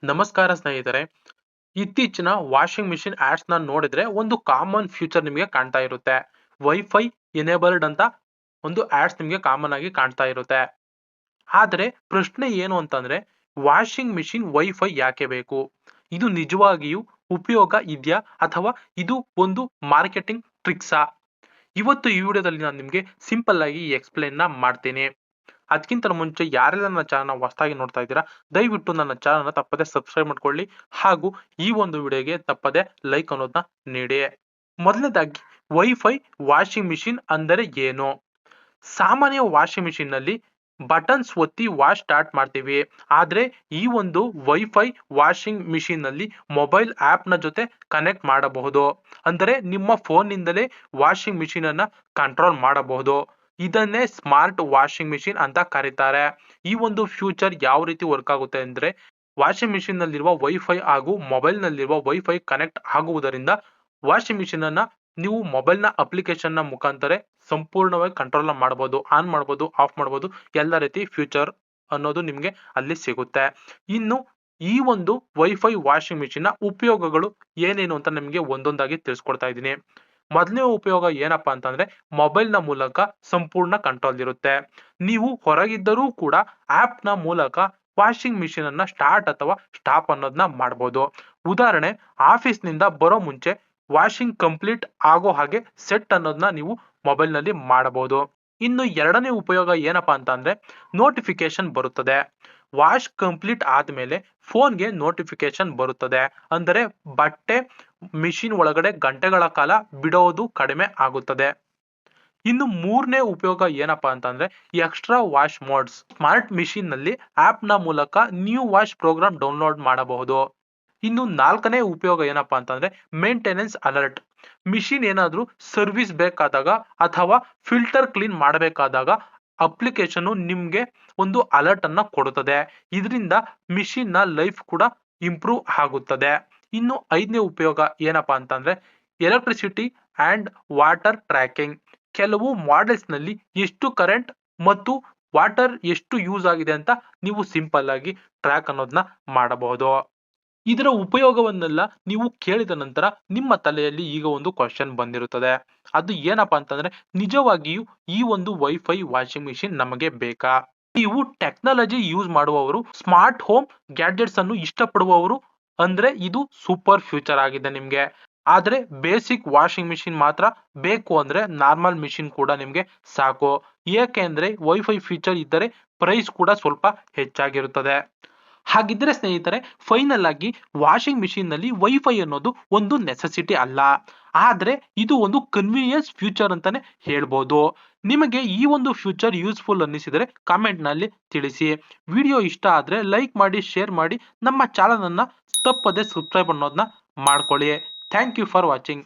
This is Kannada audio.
ನಮಸ್ಕಾರ ಸ್ನೇಹಿತರೆ. ಇತ್ತೀಚಿನ ವಾಷಿಂಗ್ ಮಿಷಿನ್ ಆಡ್ಸ್ ನ ನೋಡಿದ್ರೆ ಒಂದು ಕಾಮನ್ ಫ್ಯೂಚರ್ ನಿಮಗೆ ಕಾಣ್ತಾ ಇರುತ್ತೆ. ವೈಫೈ ಎನೇಬಲ್ಡ್ ಅಂತ ಒಂದು ಆಡ್ಸ್ ನಿಮಗೆ ಕಾಮನ್ ಆಗಿ ಕಾಣ್ತಾ ಇರುತ್ತೆ. ಆದ್ರೆ ಪ್ರಶ್ನೆ ಏನು ಅಂತಂದ್ರೆ ವಾಷಿಂಗ್ ಮಿಷಿನ್ ವೈಫೈ ಯಾಕೆ ಬೇಕು? ಇದು ನಿಜವಾಗಿಯೂ ಉಪಯೋಗ ಇದೆಯಾ ಅಥವಾ ಇದು ಒಂದು ಮಾರ್ಕೆಟಿಂಗ್ ಟ್ರಿಕ್ಸಾ? ಇವತ್ತು ಈ ವಿಡಿಯೋದಲ್ಲಿ ನಾನು ನಿಮಗೆ ಸಿಂಪಲ್ ಆಗಿ ಎಕ್ಸ್ಪ್ಲೇನ್ ನ ಮಾಡ್ತೀನಿ. ಅದಕ್ಕಿಂತ ಮುಂಚೆ ಯಾರೆಲ್ಲ ನನ್ನ ಚಾನಲ್ನ ಹೊಸದಾಗಿ ನೋಡ್ತಾ ಇದ್ದೀರಾ ದಯವಿಟ್ಟು ನನ್ನ ಚಾನಲ್ನ ತಪ್ಪದೆ ಸಬ್ಸ್ಕ್ರೈಬ್ ಮಾಡ್ಕೊಳ್ಳಿ ಹಾಗೂ ಈ ಒಂದು ವಿಡಿಯೋಗೆ ತಪ್ಪದೆ ಲೈಕ್ ಅನ್ನೋದನ್ನ ನೀಡಿ. ಮೊದಲನೇದಾಗಿ ವೈಫೈ ವಾಷಿಂಗ್ ಮಿಷಿನ್ ಅಂದರೆ ಏನು? ಸಾಮಾನ್ಯ ವಾಷಿಂಗ್ ಮಿಷಿನ್ ನಲ್ಲಿ ಬಟನ್ಸ್ ಒತ್ತಿ ವಾಶ್ ಸ್ಟಾರ್ಟ್ ಮಾಡ್ತೀವಿ. ಆದ್ರೆ ಈ ಒಂದು ವೈಫೈ ವಾಷಿಂಗ್ ಮಿಷಿನ್ ನಲ್ಲಿ ಮೊಬೈಲ್ ಆಪ್ ನ ಜೊತೆ ಕನೆಕ್ಟ್ ಮಾಡಬಹುದು. ಅಂದರೆ ನಿಮ್ಮ ಫೋನ್ ನಿಂದಲೇ ವಾಷಿಂಗ್ ಮಿಷಿನ್ ಅನ್ನ ಕಂಟ್ರೋಲ್ ಮಾಡಬಹುದು. ಇದನ್ನೇ ಸ್ಮಾರ್ಟ್ ವಾಷಿಂಗ್ ಮಿಷಿನ್ ಅಂತ ಕರೀತಾರೆ. ಈ ಒಂದು ಫ್ಯೂಚರ್ ಯಾವ ರೀತಿ ವರ್ಕ್ ಆಗುತ್ತೆ ಅಂದ್ರೆ ವಾಷಿಂಗ್ ಮಿಷಿನ್ ನಲ್ಲಿರುವ ವೈಫೈ ಹಾಗೂ ಮೊಬೈಲ್ ನಲ್ಲಿರುವ ವೈಫೈ ಕನೆಕ್ಟ್ ಆಗುವುದರಿಂದ ವಾಷಿಂಗ್ ಮಿಷಿನ್ ಅನ್ನ ನೀವು ಮೊಬೈಲ್ ನ ಅಪ್ಲಿಕೇಶನ್ ನ ಮುಖಾಂತರ ಸಂಪೂರ್ಣವಾಗಿ ಕಂಟ್ರೋಲ್ ಮಾಡಬಹುದು, ಆನ್ ಮಾಡಬಹುದು, ಆಫ್ ಮಾಡಬಹುದು. ಎಲ್ಲ ರೀತಿ ಫ್ಯೂಚರ್ ಅನ್ನೋದು ನಿಮ್ಗೆ ಅಲ್ಲಿ ಸಿಗುತ್ತೆ. ಇನ್ನು ಈ ಒಂದು ವೈಫೈ ವಾಷಿಂಗ್ ಮಿಷಿನ್ ನ ಉಪಯೋಗಗಳು ಏನೇನು ಅಂತ ನಿಮ್ಗೆ ಒಂದೊಂದಾಗಿ ತಿಳಿಸ್ಕೊಡ್ತಾ ಇದ್ದೀನಿ. ಮೊದಲನೇ ಉಪಯೋಗ ಏನಪ್ಪಾ ಅಂತಂದ್ರೆ ಮೊಬೈಲ್ ನ ಮೂಲಕ ಸಂಪೂರ್ಣ ಕಂಟ್ರೋಲ್ ಇರುತ್ತೆ. ನೀವು ಹೊರಗಿದ್ದರೂ ಕೂಡ ಆಪ್ ನ ಮೂಲಕ ವಾಷಿಂಗ್ ಮಿಷಿನ್ ಅನ್ನ ಸ್ಟಾರ್ಟ್ ಅಥವಾ ಸ್ಟಾಪ್ ಅನ್ನೋದನ್ನ ಮಾಡಬಹುದು. ಉದಾಹರಣೆ, ಆಫೀಸ್ ನಿಂದ ಬರೋ ಮುಂಚೆ ವಾಷಿಂಗ್ ಕಂಪ್ಲೀಟ್ ಆಗೋ ಹಾಗೆ ಸೆಟ್ ಅನ್ನೋದನ್ನ ನೀವು ಮೊಬೈಲ್ ನಲ್ಲಿ ಮಾಡಬಹುದು. ಇನ್ನು ಎರಡನೇ ಉಪಯೋಗ ಏನಪ್ಪಾ ಅಂತ ಅಂದ್ರೆ ನೋಟಿಫಿಕೇಶನ್ ಬರುತ್ತದೆ. ವಾಶ್ ಕಂಪ್ಲೀಟ್ ಆದ್ಮೇಲೆ ಫೋನ್ಗೆ ನೋಟಿಫಿಕೇಶನ್ ಬರುತ್ತದೆ. ಅಂದರೆ ಬಟ್ಟೆ ಮಿಷಿನ್ ಒಳಗಡೆ ಗಂಟೆಗಳ ಕಾಲ ಬಿಡೋದು ಕಡಿಮೆ ಆಗುತ್ತದೆ. ಇನ್ನು ಮೂರನೇ ಉಪಯೋಗ ಏನಪ್ಪಾ ಅಂತಂದ್ರೆ extra wash modes. Smart machine ನಲ್ಲಿ ಆಪ್ ನ ಮೂಲಕ ನ್ಯೂ ವಾಶ್ ಪ್ರೋಗ್ರಾಮ್ ಡೌನ್ಲೋಡ್ ಮಾಡಬಹುದು. ಇನ್ನು ನಾಲ್ಕನೇ ಉಪಯೋಗ ಏನಪ್ಪಾ ಅಂತಂದ್ರೆ ಮೇಂಟೆನೆನ್ಸ್ ಅಲರ್ಟ್. ಮಿಷಿನ್ ಏನಾದ್ರೂ ಸರ್ವಿಸ್ ಬೇಕಾದಾಗ ಅಥವಾ ಫಿಲ್ಟರ್ ಕ್ಲೀನ್ ಮಾಡಬೇಕಾದಾಗ ಅಪ್ಲಿಕೇಶನ್ ನಿಮ್ಗೆ ಒಂದು ಅಲರ್ಟ್ ಅನ್ನ ಕೊಡುತ್ತದೆ. ಇದರಿಂದ ಮಿಷಿನ್ ನ ಲೈಫ್ ಕೂಡ ಇಂಪ್ರೂವ್ ಆಗುತ್ತದೆ. ಇನ್ನು ಐದನೇ ಉಪಯೋಗ ಏನಪ್ಪಾ ಅಂತಂದ್ರೆ ಎಲೆಕ್ಟ್ರಿಸಿಟಿ ಅಂಡ್ ವಾಟರ್ ಟ್ರ್ಯಾಕಿಂಗ್. ಕೆಲವು ಮಾಡೆಲ್ಸ್ ನಲ್ಲಿ ಎಷ್ಟು ಕರೆಂಟ್ ಮತ್ತು ವಾಟರ್ ಎಷ್ಟು ಯೂಸ್ ಆಗಿದೆ ಅಂತ ನೀವು ಸಿಂಪಲ್ ಆಗಿ ಟ್ರ್ಯಾಕ್ ಅನ್ನೋದನ್ನ ಮಾಡಬಹುದು. ಇದರ ಉಪಯೋಗವನ್ನೆಲ್ಲ ನೀವು ಕೇಳಿದ ನಂತರ ನಿಮ್ಮ ತಲೆಯಲ್ಲಿ ಈಗ ಒಂದು ಕ್ವಶನ್ ಬಂದಿರುತ್ತದೆ. ಅದು ಏನಪ್ಪಾ ಅಂತಂದ್ರೆ ನಿಜವಾಗಿಯೂ ಈ ಒಂದು ವೈಫೈ ವಾಷಿಂಗ್ ಮಿಷಿನ್ ನಮಗೆ ಬೇಕಾ? ನೀವು ಟೆಕ್ನಾಲಜಿ ಯೂಸ್ ಮಾಡುವವರು, ಸ್ಮಾರ್ಟ್ ಹೋಮ್ ಗ್ಯಾಡ್ಜೆಟ್ಸ್ ಅನ್ನು ಇಷ್ಟಪಡುವವರು ಅಂದ್ರೆ ಇದು ಸೂಪರ್ ಫ್ಯೂಚರ್ ಆಗಿದೆ ನಿಮ್ಗೆ. ಆದ್ರೆ ಬೇಸಿಕ್ ವಾಷಿಂಗ್ ಮಿಷಿನ್ ಮಾತ್ರ ಬೇಕು ಅಂದ್ರೆ ನಾರ್ಮಲ್ ಮಿಷಿನ್ ಕೂಡ ನಿಮ್ಗೆ ಸಾಕು. ಏಕೆಂದ್ರೆ ವೈಫೈ ಫೀಚರ್ ಇದ್ದರೆ ಪ್ರೈಸ್ ಕೂಡ ಸ್ವಲ್ಪ ಹೆಚ್ಚಾಗಿರುತ್ತದೆ. ಹಾಗಿದ್ರೆ ಸ್ನೇಹಿತರೆ, ಫೈನಲ್ ಆಗಿ ವಾಷಿಂಗ್ ಮಿಷಿನ್ ನಲ್ಲಿ ವೈಫೈ ಅನ್ನೋದು ಒಂದು ನೆಸೆಸಿಟಿ ಅಲ್ಲ, ಆದ್ರೆ ಇದು ಒಂದು ಕನ್ವೀನಿಯನ್ಸ್ ಫ್ಯೂಚರ್ ಅಂತಾನೆ ಹೇಳ್ಬೋದು. ನಿಮಗೆ ಈ ಒಂದು ಫ್ಯೂಚರ್ ಯೂಸ್ಫುಲ್ ಅನ್ನಿಸಿದರೆ ಕಾಮೆಂಟ್ ನಲ್ಲಿ ತಿಳಿಸಿ. ವಿಡಿಯೋ ಇಷ್ಟ ಆದ್ರೆ ಲೈಕ್ ಮಾಡಿ, ಶೇರ್ ಮಾಡಿ, ನಮ್ಮ ಚಾನಲ್ ಅನ್ನ ತಪ್ಪದೆ ಸಬ್ಸ್ಕ್ರೈಬ್ ಅನ್ನೋದನ್ನ ಮಾಡ್ಕೊಳ್ಳಿ. Thank you for watching.